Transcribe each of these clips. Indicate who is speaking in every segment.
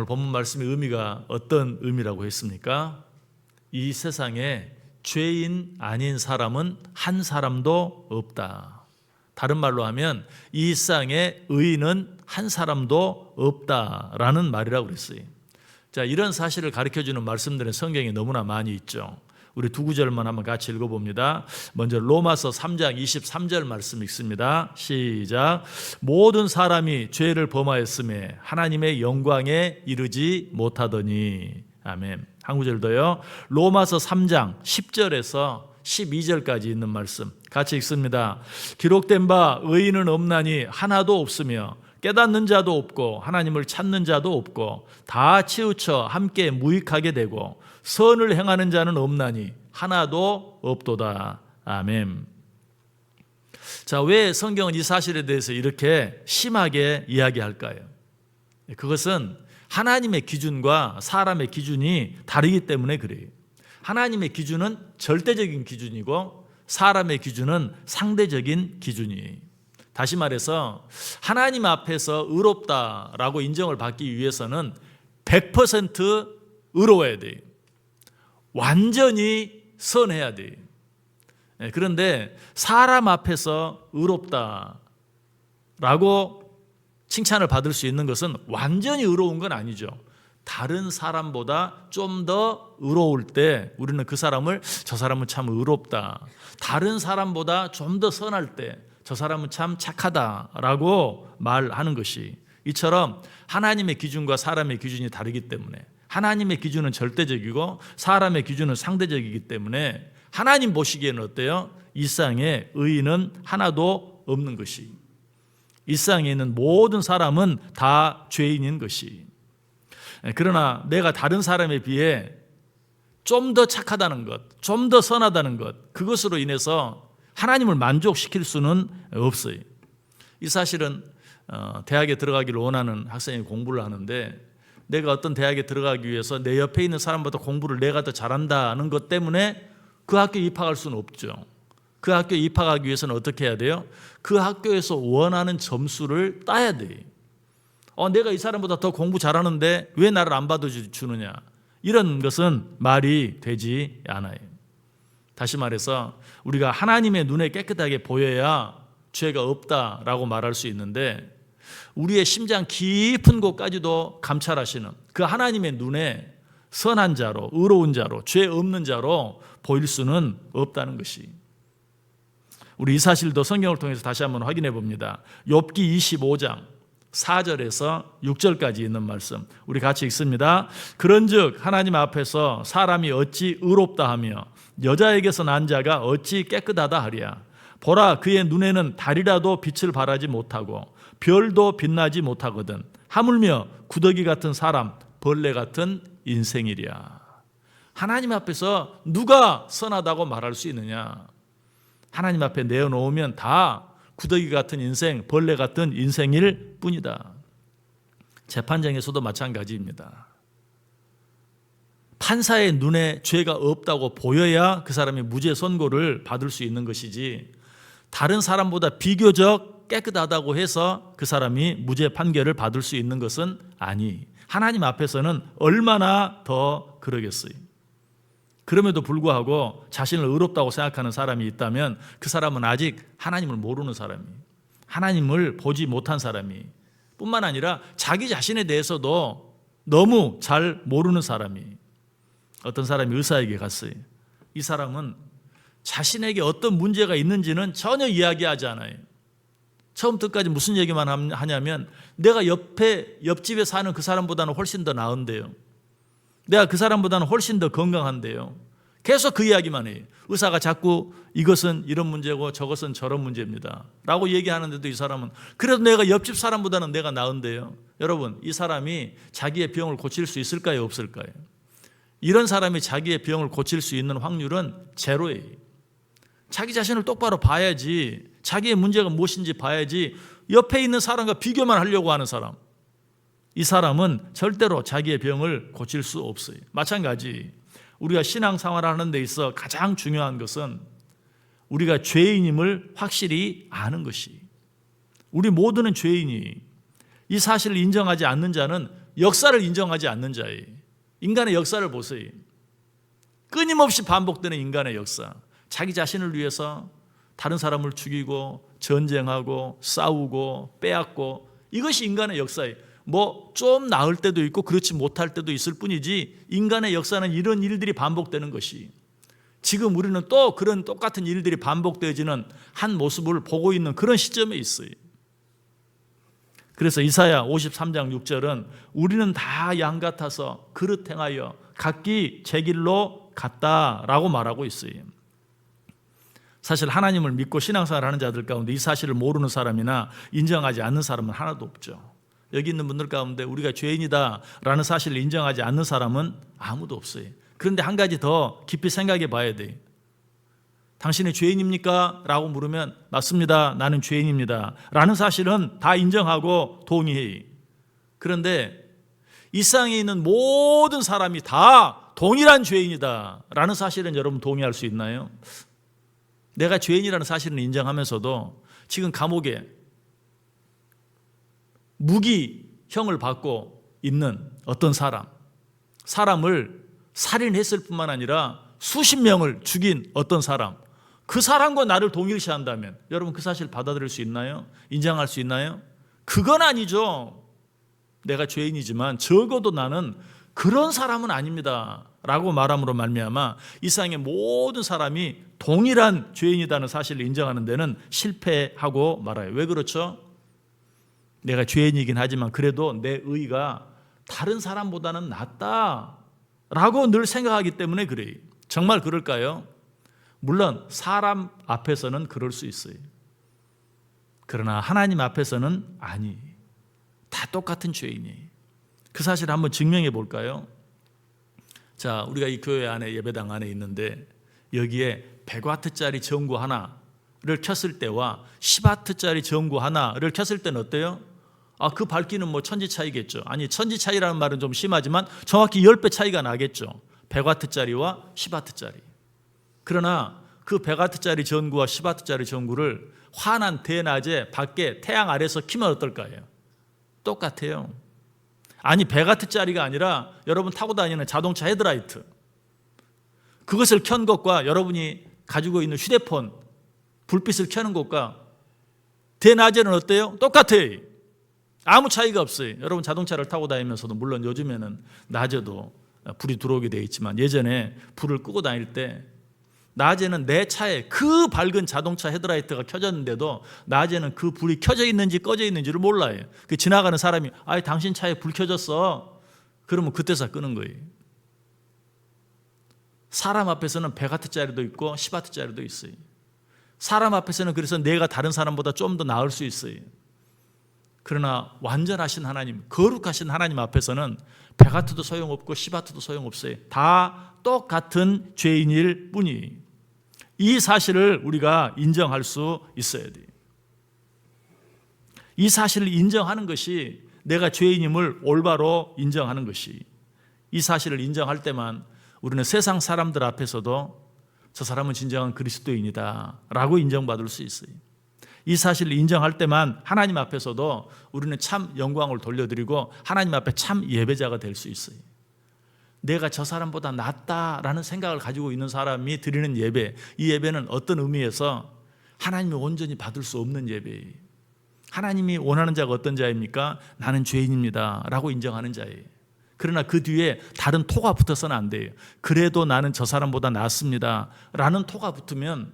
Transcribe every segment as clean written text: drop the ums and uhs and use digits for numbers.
Speaker 1: 오늘 본문 말씀의 의미가 어떤 의미라고 했습니까? 이 세상에 죄인 아닌 사람은 한 사람도 없다. 다른 말로 하면 이 세상에 의인은 한 사람도 없다라는 말이라고 그랬어요. 자, 이런 사실을 가르쳐주는 말씀들은 성경에 너무나 많이 있죠. 우리 두 구절만 한번 같이 읽어봅니다. 먼저 로마서 3장 23절 말씀 읽습니다. 시작. 모든 사람이 죄를 범하였음에 하나님의 영광에 이르지 못하더니. 아멘. 한 구절 더요. 로마서 3장 10절에서 12절까지 있는 말씀 같이 읽습니다. 기록된 바 의인은 없나니 하나도 없으며 깨닫는 자도 없고 하나님을 찾는 자도 없고 다 치우쳐 함께 무익하게 되고 선을 행하는 자는 없나니 하나도 없도다. 아멘. 자, 왜 성경은 이 사실에 대해서 이렇게 심하게 이야기할까요? 그것은 하나님의 기준과 사람의 기준이 다르기 때문에 그래요. 하나님의 기준은 절대적인 기준이고 사람의 기준은 상대적인 기준이에요. 다시 말해서 하나님 앞에서 의롭다라고 인정을 받기 위해서는 100% 의로워야 돼요. 완전히 선해야 돼요. 그런데 사람 앞에서 의롭다라고 칭찬을 받을 수 있는 것은 완전히 의로운 건 아니죠. 다른 사람보다 좀 더 의로울 때 우리는 그 사람을 저 사람은 참 의롭다. 다른 사람보다 좀 더 선할 때 저 사람은 참 착하다라고 말하는 것이, 이처럼 하나님의 기준과 사람의 기준이 다르기 때문에 하나님의 기준은 절대적이고 사람의 기준은 상대적이기 때문에 하나님 보시기에는 어때요? 이 세상에 의인은 하나도 없는 것이, 이 세상에 있는 모든 사람은 다 죄인인 것이. 그러나 내가 다른 사람에 비해 좀 더 착하다는 것, 좀 더 선하다는 것, 그것으로 인해서 하나님을 만족시킬 수는 없어요. 이 사실은 대학에 들어가기를 원하는 학생이 공부를 하는데 내가 어떤 대학에 들어가기 위해서 내 옆에 있는 사람보다 공부를 내가 더 잘한다는 것 때문에 그 학교에 입학할 수는 없죠. 그 학교에 입학하기 위해서는 어떻게 해야 돼요? 그 학교에서 원하는 점수를 따야 돼요. 내가 이 사람보다 더 공부 잘하는데 왜 나를 안 받아주느냐, 이런 것은 말이 되지 않아요. 다시 말해서 우리가 하나님의 눈에 깨끗하게 보여야 죄가 없다라고 말할 수 있는데 우리의 심장 깊은 곳까지도 감찰하시는 그 하나님의 눈에 선한 자로, 의로운 자로, 죄 없는 자로 보일 수는 없다는 것이, 우리 이 사실도 성경을 통해서 다시 한번 확인해 봅니다. 욥기 25장 4절에서 6절까지 있는 말씀 우리 같이 읽습니다. 그런즉 하나님 앞에서 사람이 어찌 의롭다 하며 여자에게서 난 자가 어찌 깨끗하다 하랴. 보라, 그의 눈에는 달이라도 빛을 발하지 못하고 별도 빛나지 못하거든. 하물며 구더기 같은 사람, 벌레 같은 인생이랴. 하나님 앞에서 누가 선하다고 말할 수 있느냐? 하나님 앞에 내어놓으면 다 구더기 같은 인생, 벌레 같은 인생일 뿐이다. 재판장에서도 마찬가지입니다. 판사의 눈에 죄가 없다고 보여야 그 사람이 무죄 선고를 받을 수 있는 것이지, 다른 사람보다 비교적 깨끗하다고 해서 그 사람이 무죄 판결을 받을 수 있는 것은 아니, 하나님 앞에서는 얼마나 더 그러겠어요. 그럼에도 불구하고 자신을 의롭다고 생각하는 사람이 있다면 그 사람은 아직 하나님을 모르는 사람이, 하나님을 보지 못한 사람이, 뿐만 아니라 자기 자신에 대해서도 너무 잘 모르는 사람이. 어떤 사람이 의사에게 갔어요. 이 사람은 자신에게 어떤 문제가 있는지는 전혀 이야기하지 않아요. 처음부터 끝까지 무슨 얘기만 하냐면 내가 옆집에 사는 그 사람보다는 훨씬 더 나은데요, 내가 그 사람보다는 훨씬 더 건강한데요, 계속 그 이야기만 해요. 의사가 자꾸 이것은 이런 문제고 저것은 저런 문제입니다 라고 얘기하는데도 이 사람은 그래도 내가 옆집 사람보다는 내가 나은데요. 여러분, 이 사람이 자기의 병을 고칠 수 있을까요, 없을까요? 이런 사람이 자기의 병을 고칠 수 있는 확률은 제로예요. 자기 자신을 똑바로 봐야지, 자기의 문제가 무엇인지 봐야지, 옆에 있는 사람과 비교만 하려고 하는 사람, 이 사람은 절대로 자기의 병을 고칠 수 없어요. 마찬가지 우리가 신앙생활을 하는 데 있어 가장 중요한 것은 우리가 죄인임을 확실히 아는 것이, 우리 모두는 죄인이, 이 사실을 인정하지 않는 자는 역사를 인정하지 않는 자예요. 인간의 역사를 보세요. 끊임없이 반복되는 인간의 역사. 자기 자신을 위해서 다른 사람을 죽이고 전쟁하고 싸우고 빼앗고, 이것이 인간의 역사예요. 뭐 좀 나을 때도 있고 그렇지 못할 때도 있을 뿐이지, 인간의 역사는 이런 일들이 반복되는 것이, 지금 우리는 또 그런 똑같은 일들이 반복되어지는 한 모습을 보고 있는 그런 시점에 있어요. 그래서 이사야 53장 6절은 우리는 다 양 같아서 그릇 행하여 각기 제 길로 갔다라고 말하고 있어요. 사실 하나님을 믿고 신앙생활을 하는 자들 가운데 이 사실을 모르는 사람이나 인정하지 않는 사람은 하나도 없죠. 여기 있는 분들 가운데 우리가 죄인이다라는 사실을 인정하지 않는 사람은 아무도 없어요. 그런데 한 가지 더 깊이 생각해 봐야 돼요. 당신이 죄인입니까? 라고 물으면 맞습니다, 나는 죄인입니다 라는 사실은 다 인정하고 동의해요. 그런데 이 세상에 있는 모든 사람이 다 동일한 죄인이다 라는 사실은 여러분 동의할 수 있나요? 내가 죄인이라는 사실을 인정하면서도 지금 감옥에 무기형을 받고 있는 어떤 사람을 살인했을 뿐만 아니라 수십 명을 죽인 어떤 사람, 그 사람과 나를 동일시한다면 여러분 그 사실 받아들일 수 있나요? 인정할 수 있나요? 그건 아니죠. 내가 죄인이지만 적어도 나는 그런 사람은 아닙니다 라고 말함으로 말미암아 이 세상의 모든 사람이 동일한 죄인이라는 사실을 인정하는 데는 실패하고 말아요. 왜 그렇죠? 내가 죄인이긴 하지만 그래도 내 의가 다른 사람보다는 낫다라고 늘 생각하기 때문에 그래요. 정말 그럴까요? 물론 사람 앞에서는 그럴 수 있어요. 그러나 하나님 앞에서는 아니, 다 똑같은 죄인이. 그 사실을 한번 증명해 볼까요? 자, 우리가 이 교회 안에, 예배당 안에 있는데 여기에 100와트짜리 전구 하나를 켰을 때와 10와트짜리 전구 하나를 켰을 때는 어때요? 그 밝기는 뭐 천지 차이겠죠. 아니, 천지 차이라는 말은 좀 심하지만 정확히 10배 차이가 나겠죠. 100와트짜리와 10와트짜리. 그러나 그 100와트짜리 전구와 10와트짜리 전구를 환한 대낮에 밖에 태양 아래서 켜면 어떨까요? 똑같아요. 아니, 100와트짜리가 아니라 여러분 타고 다니는 자동차 헤드라이트, 그것을 켠 것과 여러분이 가지고 있는 휴대폰 불빛을 켜는 것과 대낮에는 어때요? 똑같아요. 아무 차이가 없어요. 여러분 자동차를 타고 다니면서도 물론 요즘에는 낮에도 불이 들어오게 되어 있지만 예전에 불을 끄고 다닐 때 낮에는 내 차에 그 밝은 자동차 헤드라이트가 켜졌는데도 낮에는 그 불이 켜져 있는지 꺼져 있는지를 몰라요. 그 지나가는 사람이 당신 차에 불 켜졌어. 그러면 그때서 끄는 거예요. 사람 앞에서는 100와트짜리도 있고 10와트짜리도 있어요. 사람 앞에서는 그래서 내가 다른 사람보다 좀 더 나을 수 있어요. 그러나 완전하신 하나님, 거룩하신 하나님 앞에서는 100와트도 소용없고 10와트도 소용없어요. 다 똑같은 죄인일 뿐이. 이 사실을 우리가 인정할 수 있어야 돼요. 이 사실을 인정하는 것이, 내가 죄인임을 올바로 인정하는 것이, 이 사실을 인정할 때만 우리는 세상 사람들 앞에서도 저 사람은 진정한 그리스도인이다 라고 인정받을 수 있어요. 이 사실을 인정할 때만 하나님 앞에서도 우리는 참 영광을 돌려드리고 하나님 앞에 참 예배자가 될 수 있어요. 내가 저 사람보다 낫다라는 생각을 가지고 있는 사람이 드리는 예배, 이 예배는 어떤 의미에서 하나님이 온전히 받을 수 없는 예배예요. 하나님이 원하는 자가 어떤 자입니까? 나는 죄인입니다 라고 인정하는 자예요. 그러나 그 뒤에 다른 토가 붙어서는 안 돼요. 그래도 나는 저 사람보다 낫습니다 라는 토가 붙으면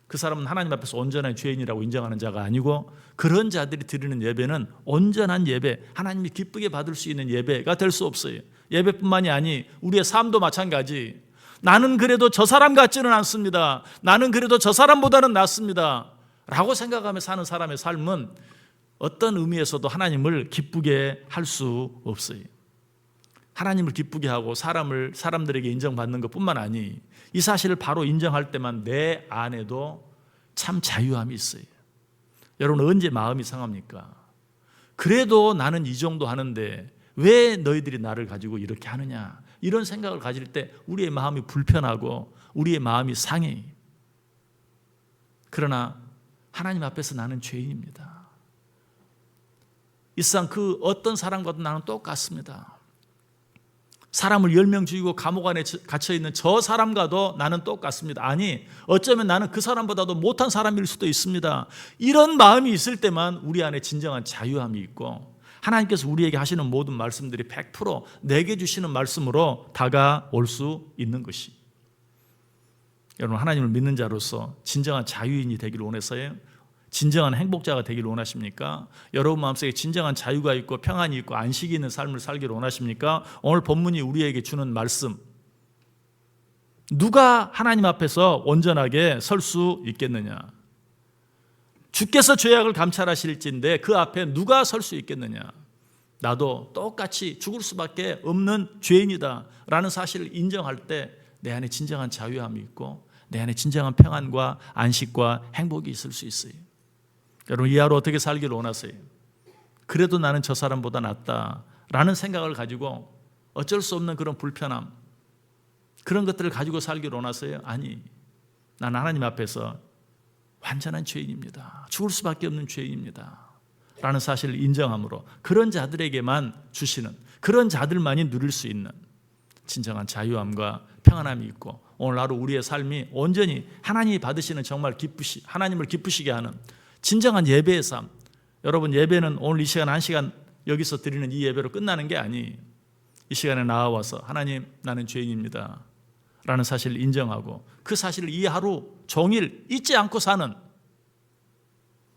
Speaker 1: 그 사람은 하나님 앞에서 온전한 죄인이라고 인정하는 자가 아니고, 그런 자들이 드리는 예배는 온전한 예배, 하나님이 기쁘게 받을 수 있는 예배가 될 수 없어요. 예배뿐만이 아니 우리의 삶도 마찬가지. 나는 그래도 저 사람 같지는 않습니다, 나는 그래도 저 사람보다는 낫습니다 라고 생각하며 사는 사람의 삶은 어떤 의미에서도 하나님을 기쁘게 할 수 없어요. 하나님을 기쁘게 하고 사람들에게 인정받는 것뿐만 아니, 이 사실을 바로 인정할 때만 내 안에도 참 자유함이 있어요. 여러분, 언제 마음이 상합니까? 그래도 나는 이 정도 하는데 왜 너희들이 나를 가지고 이렇게 하느냐, 이런 생각을 가질 때 우리의 마음이 불편하고 우리의 마음이 상해. 그러나 하나님 앞에서 나는 죄인입니다. 이 세상 그 어떤 사람과도 나는 똑같습니다. 사람을 10명 죽이고 감옥 안에 갇혀있는 저 사람과도 나는 똑같습니다. 아니, 어쩌면 나는 그 사람보다도 못한 사람일 수도 있습니다. 이런 마음이 있을 때만 우리 안에 진정한 자유함이 있고 하나님께서 우리에게 하시는 모든 말씀들이 100% 내게 주시는 말씀으로 다가올 수 있는 것이. 여러분, 하나님을 믿는 자로서 진정한 자유인이 되기를 원해서요. 진정한 행복자가 되기를 원하십니까? 여러분 마음속에 진정한 자유가 있고 평안이 있고 안식이 있는 삶을 살기를 원하십니까? 오늘 본문이 우리에게 주는 말씀, 누가 하나님 앞에서 온전하게 설 수 있겠느냐? 주께서 죄악을 감찰하실진데 그 앞에 누가 설 수 있겠느냐? 나도 똑같이 죽을 수밖에 없는 죄인이다 라는 사실을 인정할 때 내 안에 진정한 자유함이 있고 내 안에 진정한 평안과 안식과 행복이 있을 수 있어요. 여러분, 이하로 어떻게 살기를 원하세요? 그래도 나는 저 사람보다 낫다라는 생각을 가지고 어쩔 수 없는 그런 불편함, 그런 것들을 가지고 살기를 원하세요? 아니, 나는 하나님 앞에서 완전한 죄인입니다. 죽을 수밖에 없는 죄인입니다 라는 사실을 인정함으로 그런 자들에게만 주시는, 그런 자들만이 누릴 수 있는 진정한 자유함과 평안함이 있고 오늘 하루 우리의 삶이 온전히 하나님이 받으시는 정말 하나님을 기쁘시게 하는 진정한 예배의 삶. 여러분, 예배는 오늘 이 시간 1시간 여기서 드리는 이 예배로 끝나는 게 아니에요. 이 시간에 나와서 하나님, 나는 죄인입니다 라는 사실을 인정하고 그 사실을 이 하루 종일 잊지 않고 사는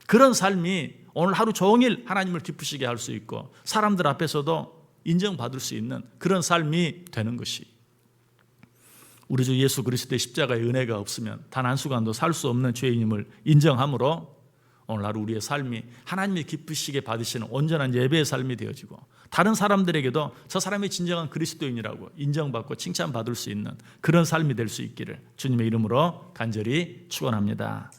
Speaker 1: 그런 삶이 오늘 하루 종일 하나님을 기쁘시게 할 수 있고 사람들 앞에서도 인정받을 수 있는 그런 삶이 되는 것이, 우리 주 예수 그리스도의 십자가의 은혜가 없으면 단 한순간도 살 수 없는 죄인임을 인정함으로 오늘 하루 우리의 삶이 하나님이 기쁘시게 받으시는 온전한 예배의 삶이 되어지고 다른 사람들에게도 저 사람이 진정한 그리스도인이라고 인정받고 칭찬받을 수 있는 그런 삶이 될 수 있기를 주님의 이름으로 간절히 축원합니다.